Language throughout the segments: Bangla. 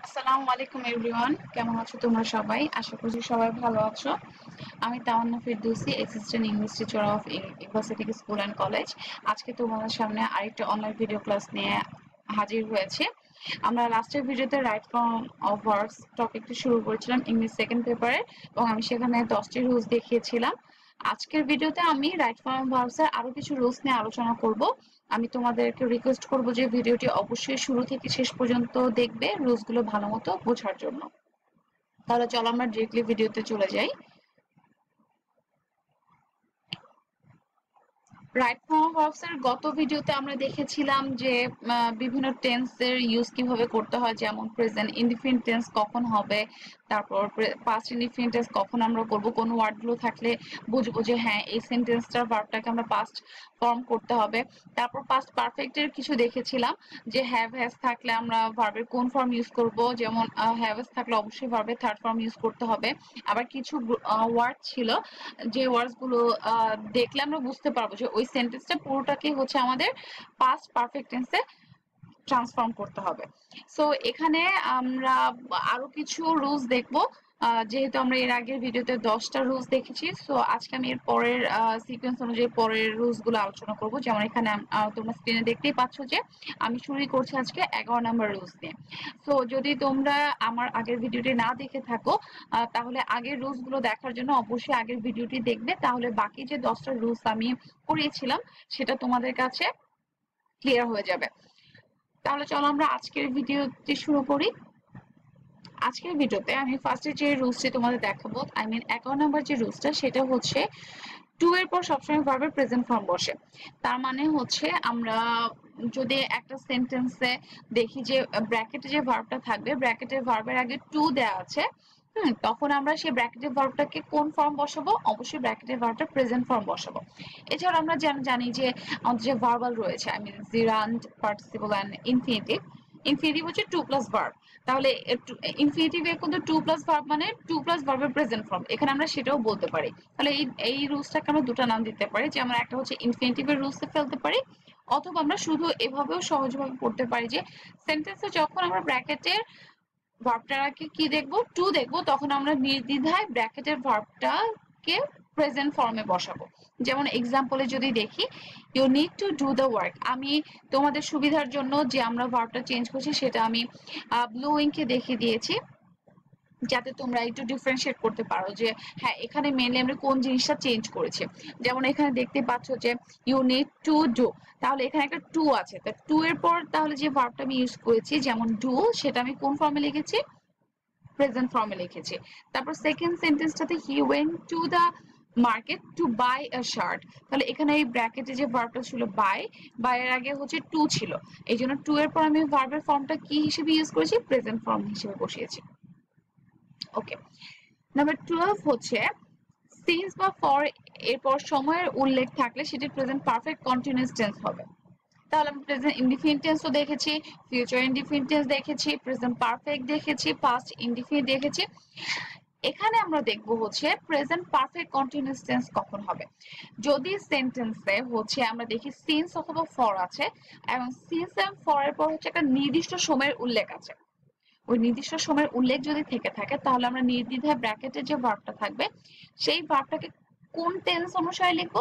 আসসালামু আলাইকুম এভরিওয়ান, কেমন আছো তোমরা সবাই? আশা করছি সবাই ভালো আছো। আমি Tamanna Ferdousi, assistant English teacher of university school and college. আজকে তোমাদের সামনে আরেকটা অনলাইন ভিডিও ক্লাস নিয়ে হাজির হয়েছে। আমরা লাস্টের ভিডিওতে রাইট ফর্ম অফ ভার্বস টপিকটি শুরু করেছিলাম ইংলিশ সেকেন্ড পেপারে, এবং আমি সেখানে 10টি রুলস দেখিয়েছিলাম। আজকের ভিডিওতে আমি রাইট ফর্ম অফ ভার্বস এর আরো কিছু রুলস নিয়ে আলোচনা করব। আমি তোমাদেরকে রিকোয়েস্ট করব যে ভিডিওটি অবশ্যই শুরু থেকে শেষ পর্যন্ত দেখবে রুলস গুলো ভালো মতো বোঝার জন্য। তাহলে চলো আমরা ডিরেক্টলি ভিডিওতে চলে যাই। রাইট ফর্ম অফ ভার্বস এর গত ভিডিওতে আমরা দেখেছিলাম যে বিভিন্ন টেন্সের ইউজ কিভাবে করতে হয়, যেমন প্রেজেন্ট ইনডিফিনিট টেন্স কখন হবে, তারপর পাস্ট ইনডিফিনিট টেন্স কখন আমরা করব, কোন ওয়ার্ডগুলো থাকলে বুঝবো যে হ্যাঁ এই সেন্টেন্সটার ভার্বটাকে আমরা পাস্ট ফর্ম করতে হবে। তারপর পাস্ট পারফেক্টের কিছু দেখেছিলাম যে হ্যাভ হ্যাজ থাকলে আমরা ভার্বের কোন ফর্ম ইউজ করব, যেমন হ্যাভ হ্যাজ থাকলে অবশ্যই ভার্বের থার্ড ফর্ম ইউজ করতে হবে। আবার কিছু ওয়ার্ড ছিল যে ওয়ার্ডস গুলো দেখলে আমরা বুঝতে পারবো যে ওই সেন্টেন্সটা পুরোটাকে হচ্ছে আমাদের পাস্ট পারফেক্ট টেন্সে ট্রান্সফর্ম করতে হবে। সো এখানে আমরা আরো কিছু রুলস দেখবো। যেহেতু আমরা এর আগের ভিডিওতে 10টা রুলস দেখেছি, সো আজকে আমি এর পরের সিকোয়েন্স অনুযায়ী পরের রুলস গুলো আলোচনা করব। যেমন এখানে তোমরা স্ক্রিনে দেখতেই পাচ্ছ যে আমি শুরু করছি আজকে 11 নম্বর রুলস নিয়ে। সো যদি তোমরা আমার আগের ভিডিওটি না দেখে থাকো, তাহলে আগের রুলস গুলো দেখার জন্য অবশ্যই আগের ভিডিওটি দেখবে, তাহলে বাকি যে 10টা রুলস আমি করিয়েছিলাম সেটা তোমাদের কাছে ক্লিয়ার হয়ে যাবে। তাহলে চলো আমরা আজকের ভিডিওটি শুরু করি। আজকের ভিডিওতে আমি ফার্স্টে যে রুলসটি তোমাদের দেখাবো, আই মিন 11 নম্বর যে রুলসটা, সেটা হচ্ছে টু এর পর সবসময় ভার্বের প্রেজেন্ট ফর্ম বসে। তার মানে হচ্ছে আমরা যদি একটা সেন্টেন্সে দেখি যে ব্র্যাকেটে যে ভার্বটা থাকবে, ব্র্যাকেটের ভার্বের আগে টু দেয়া আছে, তখন আমরা সেই ব্র্যাকেটের ভার্বটাকে কোন ফর্ম বসাবো? অবশ্যই ব্র্যাকেটের ভার্বটা প্রেজেন্ট ফর্ম বসাবো। এছাড়া আমরা জানি যে আমাদের যে ভার্বাল রয়েছে, I mean gerund, participle and infinitive. Infinitive হচ্ছে টু প্লাস ভার্ব, তাহলে ইনফিনিটিভে কিন্তু টু প্লাস ভার্ব মানে টু প্লাস ভার্বের প্রেজেন্ট ফর্ম, এখানে আমরা সেটাও বলতে পারি। তাহলে এই রুলসটাকে আমরা দুটো নাম দিতে পারি, যে আমরা একটা হচ্ছে ইনফিনিটিভের রুলসে ফেলতে পারি, অথবা আমরা শুধু এভাবেও সহজভাবে পড়তে পারি যে সেন্টেন্সে যখন আমরা ব্র্যাকেটের ভার্বটাকে কি দেখবো, টু দেখবো, তখন আমরা নির্দ্বিধায় ব্র্যাকেটের ভার্বটাকে প্রেজেন্ট ফর্মে বসাবো। যেমন এক্সাম্পলে যদি দেখি, you need to do the work, আমি তোমাদের সুবিধার জন্য যে আমরা ভার্বটা চেঞ্জ করছি সেটা আমি ব্লু ইঙ্কে দেখিয়ে দিয়েছি, যাতে তোমরা একটু ডিফারেন্সিয়েট করতে পারো যে হ্যাঁ এখানে মেনলি আমরা কোন জিনিসটা চেঞ্জ করেছি। যেমন এখানে দেখতে পাচ্ছ যে ইউ নিড টু ডু, তাহলে এখানে একটা টু আছে, তা টু এর পর তাহলে যে ভার্বটা আমি ইউজ করেছি যেমন ডু, সেটা আমি কোন ফর্মে লিখেছি? প্রেজেন্ট ফর্মে লিখেছি। তারপর সেকেন্ড সেন্টেন্সটাতে he went to the market to buy a shirt, তাহলে এখানে এই ব্র্যাকেটে যে ভার্বটা ছিল বাই, বাই এর আগে হচ্ছে টু ছিল, এই জন্য টু এর পর আমি ভার্বের ফর্মটা কি হিসেবে ইউজ করেছি? প্রেজেন্ট ফর্ম হিসেবে বসিয়েছি। ওকে, নাম্বার 12 হচ্ছে সিন্স বা ফর এরপর সময়ের উল্লেখ থাকলে সেটি প্রেজেন্ট পারফেক্ট কন্টিনিউয়াস টেন্স হবে। তাহলে আমরা প্রেজেন্ট ইনডিফিনিট টেন্সও দেখেছি, ফিউচার ইনডিফিনিট টেন্স দেখেছি, প্রেজেন্ট পারফেক্ট দেখেছি, পাস্ট ইনডিফিনিট দেখেছি। এখানে আমরা দেখব হচ্ছে প্রেজেন্ট পারফেক্ট কন্টিনিউয়াস টেন্স কখন হবে। যদি সেন্টেন্সে হচ্ছে আমরা দেখি সিন্স অথবা ফর আছে, এবং সিন্স এবং ফর এর পর হচ্ছে একটা নির্দিষ্ট সময়ের উল্লেখ আছে, ওই নির্দিষ্ট সময়ের উল্লেখ যদি থেকে থাকে, তাহলে আমরা নির্দ্বিধায় ব্র্যাকেটে যে ভার্বটা থাকবে সেই ভার্বটাকে কোন টেন্স অনুসারে লিখবো,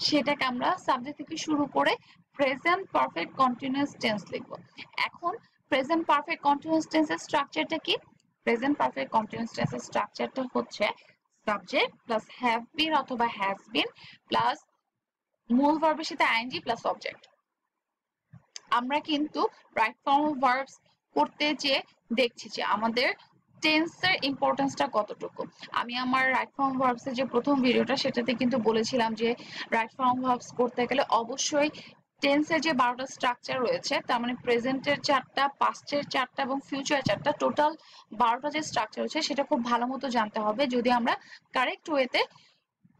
সেটাকে আমরা সাবজেক্ট থেকে শুরু করে প্রেজেন্ট পারফেক্ট কন্টিনিউয়াস টেন্স লিখবো। এখন প্রেজেন্ট পারফেক্ট কন্টিনিউয়াস টেন্সের স্ট্রাকচারটা কি? প্রেজেন্ট পারফেক্ট কন্টিনিউয়াস টেন্সের স্ট্রাকচারটা হচ্ছে সাবজেক্ট প্লাস হ্যাভ বিন অথবা হ্যাজ বিন প্লাস মূল ভার্বের সাথে আইএনজি প্লাস অবজেক্ট। আমরা কিন্তু রাইট ফর্ম অফ ভার্বস করতে যে দেখছি যে আমাদের টেন্সের ইম্পর্টেন্সটা কতটুকু। আমি আমার রাইট ফর্ম ভার্বস এর যে প্রথম ভিডিওটা সেটাতে কিন্তু বলেছিলাম যে রাইট ফর্ম ভার্বস করতে গেলে অবশ্যই টেন্সের যে 12টা স্ট্রাকচার রয়েছে, তার মানে প্রেজেন্টের 4টা, পাস্টের 4টা এবং ফিউচার 4টা, টোটাল 12টা যে স্ট্রাকচার রয়েছে সেটা খুব ভালো মতো জানতে হবে যদি আমরা কারেক্ট ওয়েতে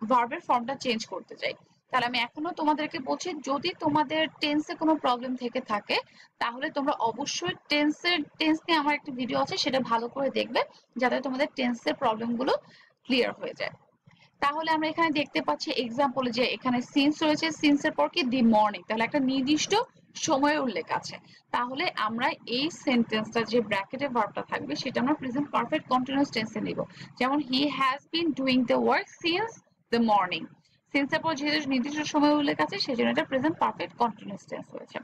ভার্বের ফর্মটা চেঞ্জ করতে চাই। তাহলে আমি এখনো তোমাদেরকে বলছি, যদি তোমাদের টেন্সে কোনো প্রবলেম থেকে থাকে তাহলে তোমরা অবশ্যই টেন্স নিয়ে আমার একটা ভিডিও আছে, সেটা ভালো করে দেখবে যাতে তোমাদের টেন্সের প্রবলেমগুলো ক্লিয়ার হয়ে যায়। তাহলে আমরা এখানে দেখতে পাচ্ছি এক্সাম্পলে যে এখানে সিন্স রয়েছে, সিন্সের পর কি দি মর্নিং, তাহলে একটা নির্দিষ্ট সময়ের উল্লেখ আছে, তাহলে আমরা এই সেন্টেন্সটা যে ব্র্যাকেটে ভার্বটা থাকবে সেটা আমরা প্রেজেন্ট পারফেক্ট কন্টিনিউয়াস টেন্সে নিব। যেমন he has been doing the work since the morning. Since এর পর যেহেতু নির্দিষ্ট সময় উল্লেখ আছে সেজন্য এটা প্রেজেন্ট পারফেক্ট কন্টিনিউয়াস টেন্স হয়েছে।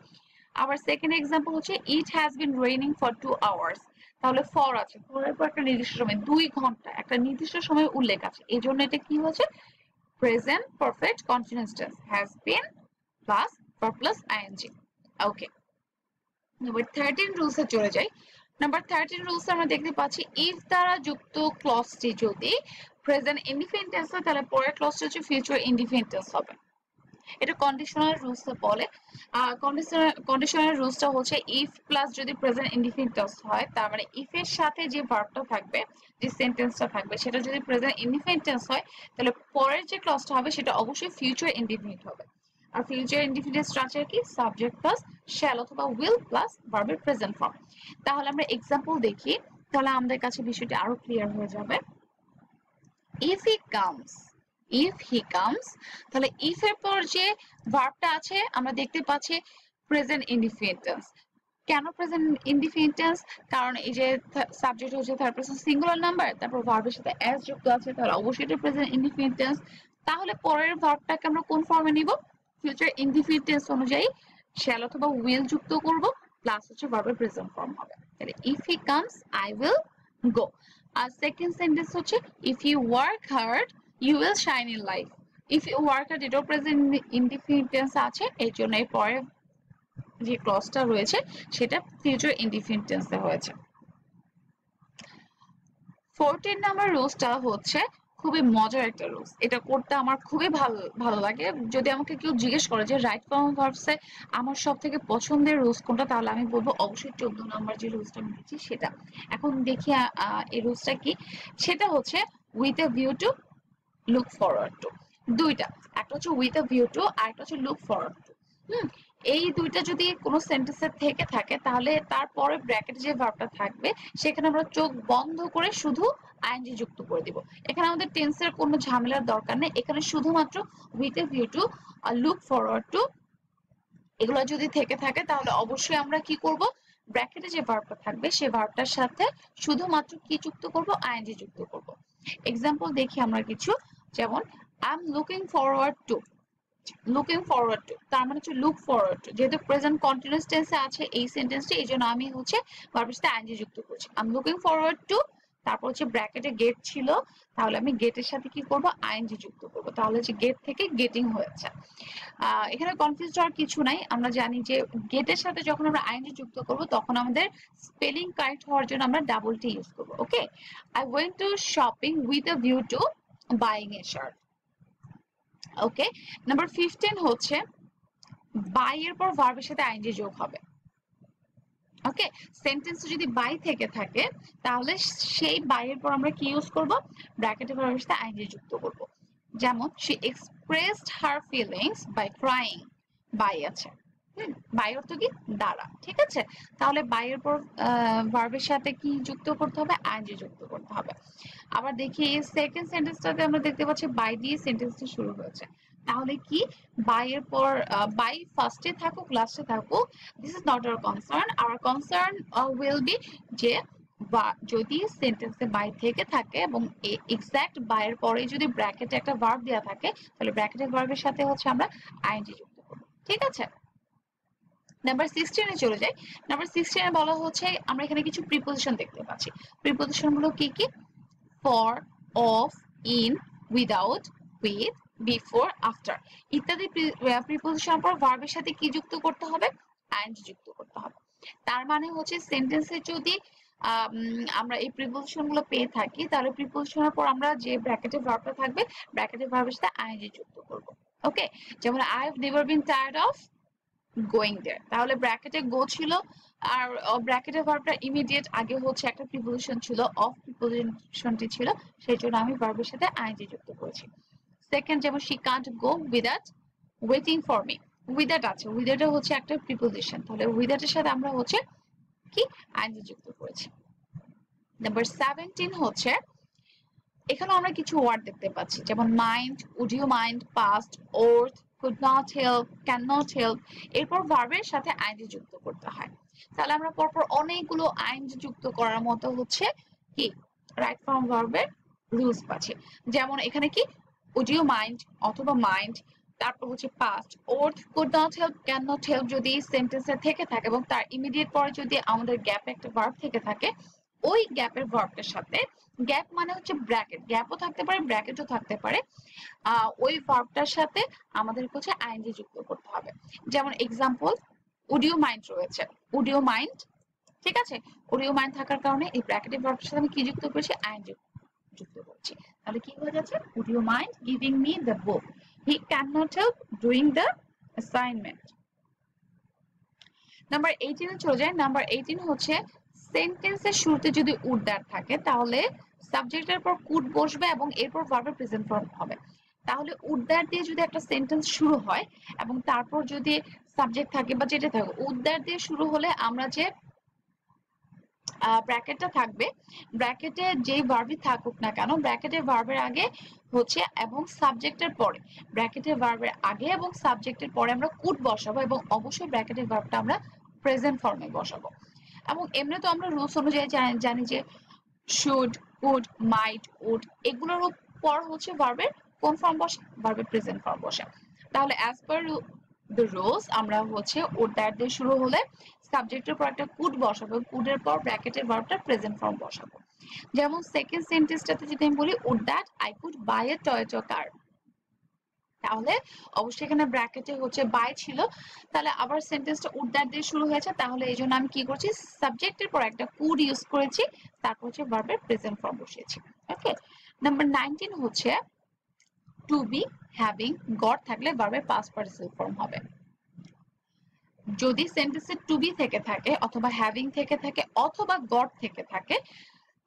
আবার সেকেন্ড এক্সাম্পল হচ্ছে it has been raining for 2 hours. তাহলে ফর আছে, ফর এর পর একটা নির্দিষ্ট সময় 2 ঘন্টা একটা নির্দিষ্ট সময় উল্লেখ আছে, এই জন্য এটা কি হচ্ছে present perfect continuous tense has been plus for plus ING. Okay, number 13 রুলসে চলে যাই। নাম্বার 13 রুলসে আমরা দেখতে পাচ্ছি ইফ দ্বারা যুক্ত ক্লজটি যদি প্রেজেন্ট ইনডিফিনিট টেন্স হয় তাহলে পরের ক্লজটি হচ্ছে ফিউচার ইনডিফিনিট টেন্স হবে। এটা কন্ডিশনাল রুলস বলে। কন্ডিশনাল রুলসটা হচ্ছে ইফ প্লাস যদি প্রেজেন্ট ইনডিফিনিট টেন্স হয়, তার মানে ইফ এর সাথে যে ভার্বটা থাকবে, যে সেন্টেন্সটা থাকবে সেটা যদি প্রেজেন্ট ইনডিফিনিট টেন্স হয় তাহলে পরের যে ক্লজটা হবে সেটা অবশ্যই ফিউচার ইনডিফিনিট হবে। আর ফিউচার ইনডিফিনিট স্ট্রাকচার কি সাবজেক্ট প্লাস শ্যাল অথবা উইল প্লাস ভার্বের প্রেজেন্ট ফর্ম। তাহলে আমরা এক্সাম্পল দেখি, তাহলে আমাদের কাছে বিষয়টি আরো ক্লিয়ার হয়ে যাবে। if he comes, if he comes, তাহলে if এর পর যে ভার্বটা আছে আমরা দেখতে পাচ্ছি প্রেজেন্ট ইনডিফিনিট টেন্স। কেন প্রেজেন্ট ইনডিফিনিট টেন্স? কারণ এই যে সাবজেক্ট হচ্ছে থার্ড পারসন সিঙ্গুলার নাম্বার, তারপর ভার্বের সাথে এস যুক্ত আছে, তাহলে অবশ্যই এটা প্রেজেন্ট ইনডিফিনিট টেন্স। তাহলে পরের ভার্বটাকে আমরা কোন ফর্মে নিব? ফিউচার ইনডিফিনিট টেন্স অনুযায়ী শ্যাল অথবা উইল যুক্ত করব, প্লাস হচ্ছে ভার্বের প্রেজেন্ট ফর্ম হবে। তাহলে if he comes I will go. আর সেকেন্ড সেন্টেন্স হচ্ছে if you work hard you will shine in life. If you work hard এটাও প্রেজেন্ট ইনডিফিনিট টেন্স আছে, এই জন্য এর পরে যে ক্লজটা রয়েছে সেটা ফিউচার ইনডিফিনিট টেন্সে হয়েছে। 14 নাম্বার রুলসটা হচ্ছে খুবই মজার একটা রুলস, এটা করতে আমার খুবই ভালো লাগে। যদি আমাকে কেউ জিজ্ঞেস করে যে রাইট ফর্ম ভার্বসে আমার সব থেকে পছন্দের রুলস কোনটা, তাহলে আমি বলবো অবশ্যই 14 নাম্বার যে রুলসটা আমি দিচ্ছি সেটা। এখন দেখি এই রুলসটা কি। সেটা হচ্ছে with a view to look forward two. দুইটা, একটা হচ্ছে উইথ আ ভিউ টু আর একটা হচ্ছে লুক ফরওয়ার্ড টু। এই দুইটা যদি কোনো সেন্টেন্সে থেকে থাকে তাহলে তারপরে ব্র্যাকেটে যে ভার্বটা থাকবে সেখানে আমরা চোখ বন্ধ করে শুধু আইএনজি যুক্ত করে দিব। এখানে আমাদের টেন্সের কোনো ঝামেলার দরকার নেই, এখানে শুধুমাত্র উইথ এ ভিউ টু আর লুক ফরওয়ার্ড টু এগুলো যদি থেকে থাকে তাহলে অবশ্যই আমরা কি করব, ব্র্যাকেটে যে ভার্বটা থাকবে সেই ভার্বটার সাথে শুধুমাত্র কি যুক্ত করব, আইএনজি যুক্ত করব। এক্সাম্পল দেখি আমরা কিছু, যেমন I am looking forward to. Looking forward to তার মানে হচ্ছে লুক ফরওয়ার্ড টু, যেহেতু প্রেজেন্ট কন্টিনিউয়াস টেন্সে আছে এই সেন্টেন্সটি, এই জন্য আমি হচ্ছে ভার্বের সাথে আইএনজি যুক্ত করছি। I am looking forward to, তারপর হচ্ছে ব্র্যাকেটে গেট ছিল, তাহলে আমি গেটের সাথে কি করব, আইএনজি যুক্ত করব, তাহলে হচ্ছে গেট থেকে গেটিং হয়েছে। এখানে কনফিউজ হওয়ার কিছু নাই, আমরা জানি যে গেটের সাথে যখন আমরা আইএনজি যুক্ত করব তখন আমাদের স্পেলিং কারেক্ট হওয়ার জন্য আমরা ডাবল টি ইউজ করব। Okay, I went to shopping with a view to buying a shirt. Okay, number 15 হচ্ছে বাই এর পর ভার্বের সাথে আইএনজি যোগ হবে। ওকে, সেন্টেন্স যদি বাই থেকে থাকে তাহলে সেই বাই এর পর আমরা কি ইউজ করব, ব্র্যাকেটে ভার্বের সাথে আইএনজি যুক্ত করব। যেমন she expressed her feelings by crying, by আছে, বাই অর্থ কি দ্বারা, ঠিক আছে। তাহলে বাই এর পর ভার্বের সাথে কি যুক্ত করতে হবে, আইএনজি যুক্ত করতে হবে। আবার দেখি এই সেকেন্ড সেন্টেন্সটাতে আমরা দেখতে পাচ্ছি বাই দিয়ে সেন্টেন্সটা শুরু হয়েছে, তাহলে কি বাই এর পর বাই ফার্স্টে থাকুক লাস্টে থাকুক, this is not our concern. Hour concern will be যে বা যদি সেন্টেন্সে বাই থেকে থাকে এবং এক্সাক্ট বাইয়ের পরে যদি ব্র্যাকেটে একটা ভার্ব দেওয়া থাকে তাহলে ব্র্যাকেটের ভার্বের সাথে হচ্ছে আমরা আইএনজি যুক্ত করব, ঠিক আছে। নাম্বার 16 এ চলে যাই। নাম্বার 16 এ বলা হচ্ছে আমরা এখানে কিছু প্রিপোজিশন দেখতে পাচ্ছি। প্রিপোজিশন গুলো কি কি, for, of, in, without, with, before, after ইত্যাদি প্রিপোজিশন পর ভার্বের সাথে কি যুক্ত করতে হবে, আইএনজি যুক্ত করতে হবে। তার মানে হচ্ছে সেন্টেন্সে যদি আমরা এই প্রিপোজিশন গুলো পেয়ে থাকি তাহলে প্রিপোজিশনের পর আমরা যে ব্র্যাকেটে ভার্বটা থাকবে ব্র্যাকেটে ভার্বের সাথে আইএনজি যুক্ত করব। ওকে, যেমন I have never been tired of going there, তাহলে ব্র্যাকেটে গো ছিল আর ব্র্যাকেটের ভার্বটা ইমিডিয়েট আগে হচ্ছে একটা প্রিপোজিশন ছিল, অফ প্রিপোজিশনটি ছিল, সেই জন্য আমি ভার্বের সাথে আইএনজি যুক্ত করেছি। সেকেন্ড, যেমন she Kant go without waiting for me, without আছে, উইদাউট হচ্ছে একটা প্রিপোজিশন, তাহলে উইদাউটের সাথে আমরা হচ্ছে কি আইএনজি যুক্ত করেছি। নাম্বার 17 হচ্ছে এখানে আমরা কিছু ওয়ার্ড দেখতে পাচ্ছি, যেমন mind, would you mind, past, worth, could not help, cannot help, এরপর ভার্বের সাথে আইএনজি যুক্ত করতে হয়। তাহলে আমরা পরপর অনেকগুলো আইএনজি যুক্ত করার মতো হচ্ছে কি রাইট ফর্ম ভার্বের রুলস পাচ্ছি। যেমন এখানে কি would you mind অথবা mind, তারপর হচ্ছে past worth could not help, cannot help যদি সেন্টেন্সে থেকে থাকে এবং তার ইমিডিয়েট পরে যদি আমাদের গ্যাপে একটা ভার্ব থেকে থাকে, ওই গ্যাপের ভার্বটার সাথে, গ্যাপ মানে হচ্ছে ব্র্যাকেট, গ্যাপও থাকতে পারে ব্র্যাকেটও থাকতে পারে, ওই ভার্বটার সাথে আমাদের হচ্ছে আইএনজি যুক্ত করতে হবে। যেমন এক্সাম্পল would you mind রয়েছে, would you mind, ঠিক আছে, would you mind থাকার কারণে এই ব্র্যাকেটের ভার্বটার সাথে আমি কি যুক্ত করেছি, আইএনজি যুক্ত করছি। তাহলে কি হয়ে যাচ্ছে, would you mind giving me the book, he cannot help doing the assignment। Number 18 এ চলে যায়। নাম্বার 18 হচ্ছে সেন্টেন্সের শুরুতে যদি উড দ্যাট থাকে তাহলে সাবজেক্টের পর কুড বসবে এবং এরপর ভার্বের প্রেজেন্ট ফর্ম হবে। তাহলে উড দ্যাট দিয়ে যদি একটা সেন্টেন্স শুরু হয় এবং তারপর যদি সাবজেক্ট থাকে বা যেটা থাকে, উড দ্যাট দিয়ে শুরু হলে আমরা যে ব্র্যাকেটটা থাকবে, ব্র্যাকেটে যেই ভার্বই থাকুক না কেন, ব্র্যাকেটের ভার্বের আগে হচ্ছে এবং সাবজেক্টের পরে, ব্র্যাকেটের ভার্বের আগে এবং সাবজেক্টের পরে আমরা কুড বসাবো এবং অবশ্যই ব্র্যাকেটের ভার্বটা আমরা প্রেজেন্ট ফর্মে বসাবো। এবং এমনি তো আমরা রুলস অনুযায়ী জানি যে শুড, কুড, মাইট, উড এগুলোর পর হচ্ছে ভার্বের কোন ফর্ম বসে, ভার্বের প্রেজেন্ট ফর্ম বসে। তাহলে অ্যাজ পার দ্য রুলস আমরা হচ্ছে উড দ্যাট দিয়ে শুরু হলে সাবজেক্টের পর একটা কুড বসাবো, কুডের পর ব্র্যাকেটের ভার্বটা প্রেজেন্ট ফর্ম বসাবো। যেমন সেকেন্ড সেন্টেন্সটাতে যদি আমি বলি would that I could buy a Toyota car, তাহলে অবশ্যই এখানে ব্র্যাকেটে হচ্ছে বাই ছিল, তাহলে আবার সেন্টেন্সটা উড দ্যাট দিয়ে শুরু হয়েছে, তাহলে এই জন্য আমি কি করছি, সাবজেক্টের পর একটা কুড ইউজ করেছি, তারপর হচ্ছে ভার্বের প্রেজেন্ট ফর্ম বসিয়েছি। ওকে, নাম্বার 19 হচ্ছে টু বি, হ্যাভিং, গট থাকলে ভার্বের পাস্ট পার্টিসিপল ফর্ম হবে। যদি সেন্টেন্সে টু বি থেকে থাকে অথবা হ্যাভিং থেকে থাকে অথবা গট থেকে থাকে,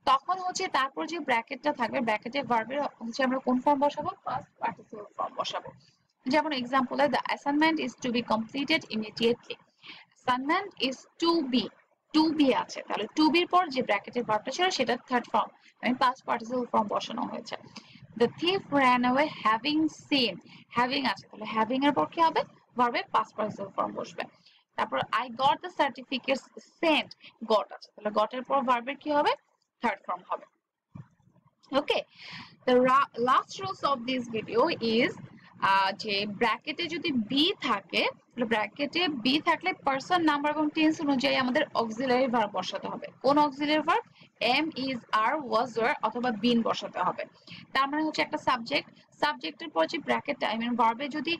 তখন হচ্ছে তারপর যে ব্র্যাকেটটা থাকবে, ব্র্যাকেটের ভার্বের হচ্ছে আমরা কোন ফর্ম বসাবো, ফার্স্ট পার্টিসিপল ফর্ম বসাবো। যেমন এক্সাম্পলে the assignment is to be completed immediately, assignment is to be আছে, তাহলে টু বির পর যে ব্র্যাকেটের ভার্বটা ছিল সেটা থার্ড ফর্ম, মানে পাস্ট পার্টিসিপল ফর্ম বসানো হয়েছে। The thief ran away having seen, having আছে, তাহলে হ্যাভিং এর পর কি হবে, ভার্বের পাস্ট পার্টিসিপল ফর্ম বসবে। তারপর I got the certificate sent, got আছে, তাহলে গটের পর ভার্বের কি হবে, থার্ড ফর্ম হবে। ওকে, the last rules of this video is যে ব্র্যাকেটে যদি বি থাকে, ব্র্যাকেটে বি থাকলে পারসন, নাম্বার এবং টেন্স অনুযায়ী আমাদের অক্সিলারি ভার্ব বসাতে হবে। কোন auxiliary verb, am, is, are, was, were অথবা বিন বসাতে হবে। তার মানে হচ্ছে একটা সাবজেক্ট, সাবজেক্টের পর যে ব্র্যাকেটটা, আই মিন ভার্বে যদি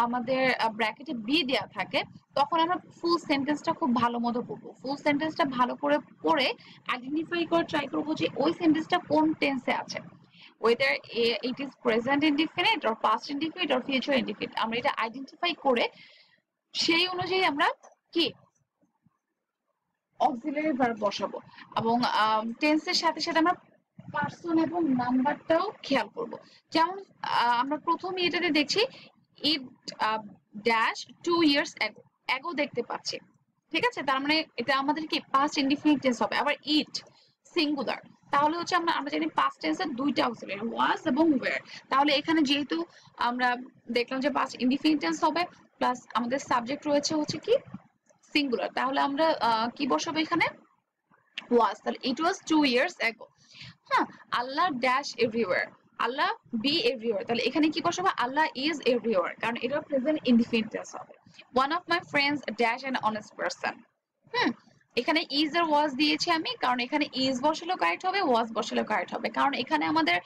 আমাদের ব্র্যাকেটে বি দেওয়া থাকে, তখন আমরা ফুল সেন্টেন্সটা খুব ভালো মতো পড়বো। ফুল সেন্টেন্সটা ভালো করে পড়ে আইডেন্টিফাই করে ট্রাই করবো যে ওই সেন্টেন্সটা কোন টেন্সে আছে, whether it is present indefinite or past indefinite or future indefinite, আমরা এটা আইডেন্টিফাই করে সেই অনুযায়ী আমরা কি অক্সিলারি ভার্ব বসাবো। এবং টেন্সের সাথে সাথে আমরা পার্সন এবং নাম্বারটাও খেয়াল করব। যেমন আমরা প্রথমে এটাতে দেখছি ইট ড্যাশ 2 years ago, এগো দেখতে পাচ্ছি, ঠিক আছে, তার মানে এটা আমাদের কি পাস্ট ইনডিফিনিট টেন্স হবে। আবার ইট সিঙ্গুলার, তাহলে হচ্ছে আমরা জানি পাস্ট টেন্সের দুইটা অক্সিলারি ওয়াজ এবং ওয়্যার, তাহলে এখানে যেহেতু আমরা দেখলাম যে পাস্ট ইনডিফিনিট টেন্স হবে প্লাস আমাদের সাবজেক্ট রয়েছে হচ্ছে কি সিঙ্গুলার, তাহলে আমরা কি বসাবো এখানে, ওয়াজ, তাহলে ইট ওয়াজ 2 years ago। হ্যাঁ, আল্লাহ ড্যাশ এভরিওয়্যার, আল্লাহ বি এভরিওয়্যার, তাহলে এখানে কি বসাবো, আল্লাহ ইজ এভরিওয়্যার, কারণ এটা প্রেজেন্ট ইনডিফিনিট টেন্স হবে। One of my friends dash an honest person, এখানে ইজ আর ওয়াজ দিয়েছি আমি, কারণ এখানে ইজ বসালেও কারেক্ট হবে, ওয়াজ বসালেও কারেক্ট হবে, কারণ এখানে আমাদের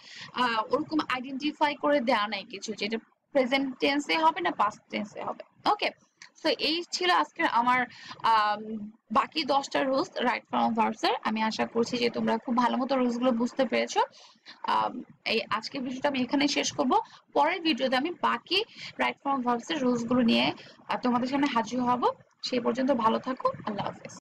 ওরকম আইডেন্টিফাই করে দেওয়া নাই কিছু যেটা প্রেজেন্ট টেন্সে হবে না পাস্ট টেন্সে হবে। ওকে, সো এই ছিল আজকের আমার বাকি 10টা রুলস রাইট ফর্ম ভার্বস এর। আমি আশা করছি যে তোমরা খুব ভালো মতো রুলস গুলো বুঝতে পেরেছো। এই আজকের ভিডিওটা আমি এখানে শেষ করব, পরের ভিডিওতে আমি বাকি রাইট ফর্ম ভার্বস এর রুলস গুলো নিয়ে তোমাদের সামনে হাজির হব। সেই পর্যন্ত ভালো থাকো, আল্লাহ হাফেজ।